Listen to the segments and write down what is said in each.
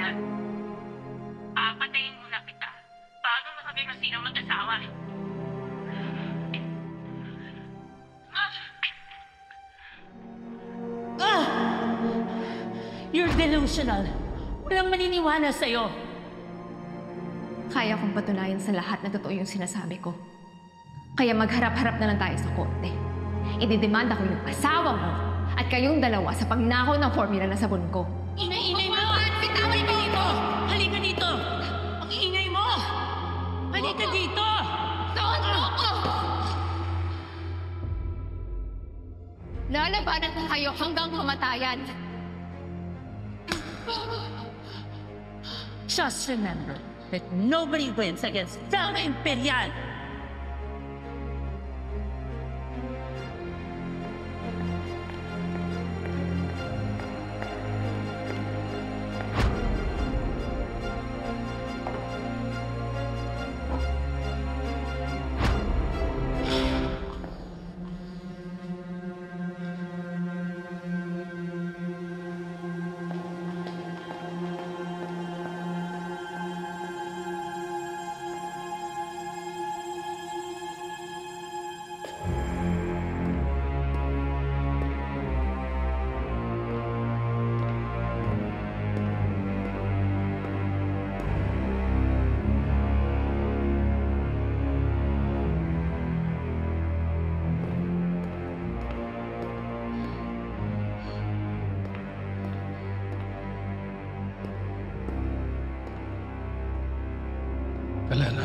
Helena. Papatayin muna kita bago na kami kasi ng mag-asawa. You're delusional. Walang maniniwala sa'yo. Kaya kong patunayan sa lahat na totoo yung sinasabi ko. Kaya magharap-harap na lang tayo sa korte. Ididemanda ko yung asawa mo at kayong dalawa sa pagnakaw ng formula na sabon ko. Ingay-ingay mo! Bitawan ka dito! Halika dito! Ang ingay mo! Halika dito! Doon mo ko! Lalabanan ko kayo hanggang kamatayan. Just remember that nobody wins against Velma Imperial. Helena.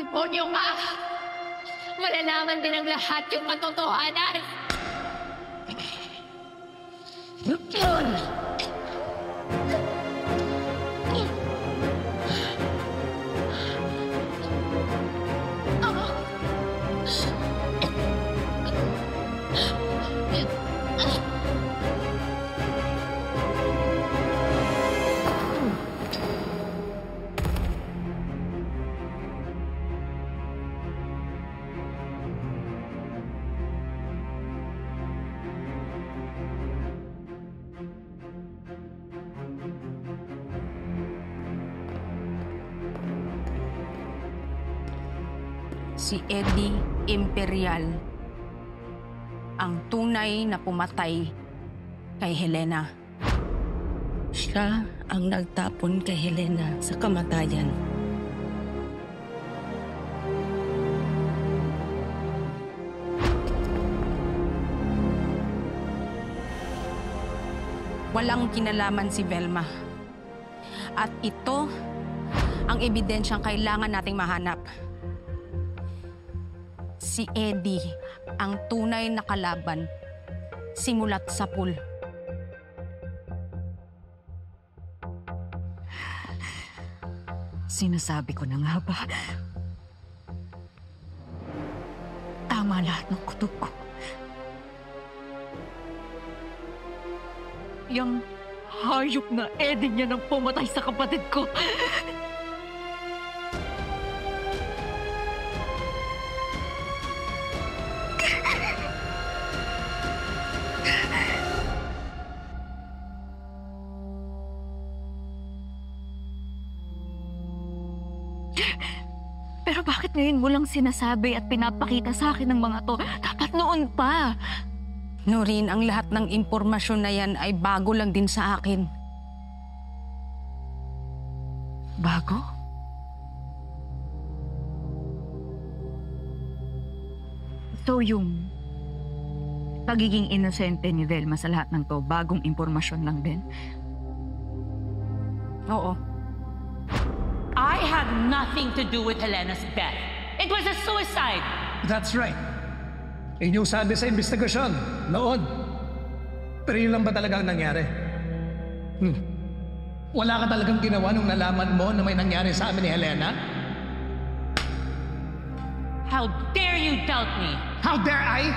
Demonyo ka! Malalaman din ng lahat yung katotohanan! Si Eddie Imperial, ang tunay na pumatay kay Helena. Siya ang nagtapon kay Helena sa kamatayan. Walang kinalaman si Velma. At ito ang ebidensyang kailangan nating mahanap. Si Eddie ang tunay na kalaban simulat sa pool. Sinasabi ko na nga ba? Tama lahat ng kutob ko. Yang hayop na Eddie niya nang pumatay sa kapatid ko. Pero bakit ngayon mo lang sinasabi at pinapakita sa akin ng mga to? Dapat noon pa. Noreen, ang lahat ng impormasyon na yan ay bago lang din sa akin. Bago? So yung pagiging inosente ni Velma sa lahat ng to, bagong impormasyon lang din? Oo. I had nothing to do with Helena's death. It was a suicide. That's right. Yun yung sabi sa investigasyon noon. Pero yun lang ba talaga ang nangyari? Wala ka talagang ginawa nung nalaman mo na may nangyari sa amin ni Helena? How dare you doubt me? How dare I?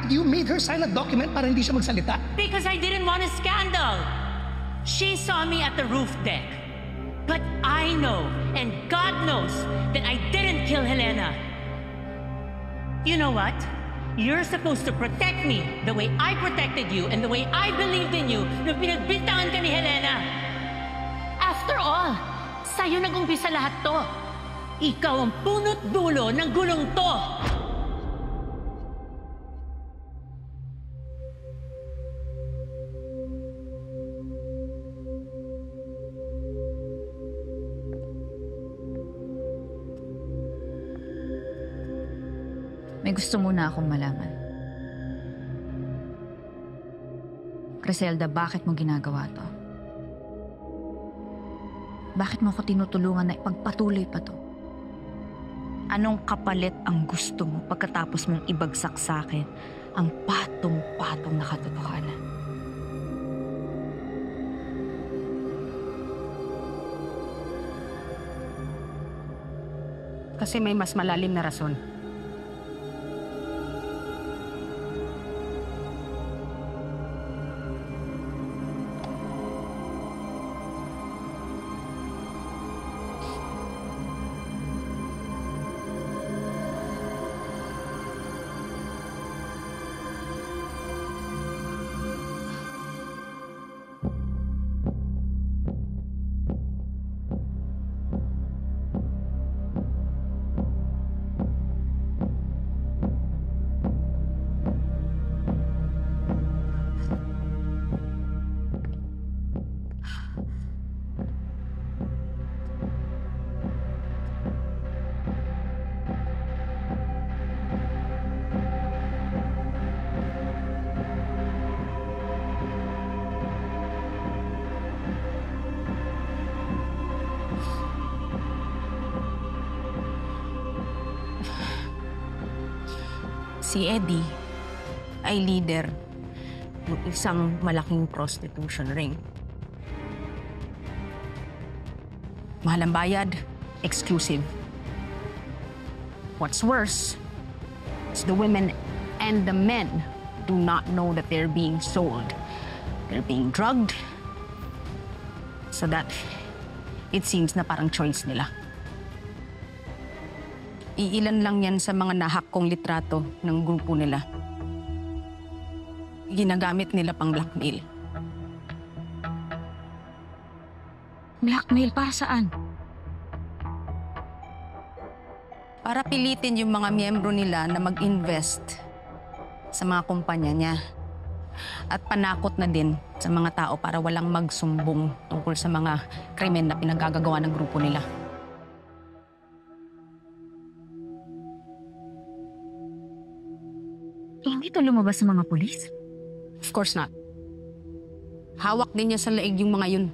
You made her sign a document para hindi siya magsalita. Because I didn't want a scandal. She saw me at the roof deck. But I know, and God knows, that I didn't kill Helena. You know what? You're supposed to protect me the way I protected you and the way I believed in you nung pinagbintangan ka ni Helena. After all, sa'yo nag-umpisa lahat to. Ikaw ang punot dulo ng gulong to. May gusto muna akong malaman. Griselda, bakit mo ginagawa to? Bakit mo ako tinutulungan na ipagpatuloy pa to? Anong kapalit ang gusto mo pagkatapos mong ibagsak sa akin ang patong-patong na katotohanan? Kasi may mas malalim na rason. Si Eddie ay leader ng isang malaking prostitution ring. Mahal ang bayad, exclusive. What's worse is the women and the men do not know that they're being sold. They're being drugged so that it seems na parang choice nila. Iilan lang yan sa mga nahak kong litrato ng grupo nila. Ginagamit nila pang blackmail. Blackmail para saan? Para pilitin yung mga miyembro nila na mag-invest sa mga kumpanya niya. At panakot na din sa mga tao para walang magsumbong tungkol sa mga krimen na pinagagagawa ng grupo nila. Hindi to lumabas sa mga pulis? Of course not. Hawak din niya sa leeg yung mga yun.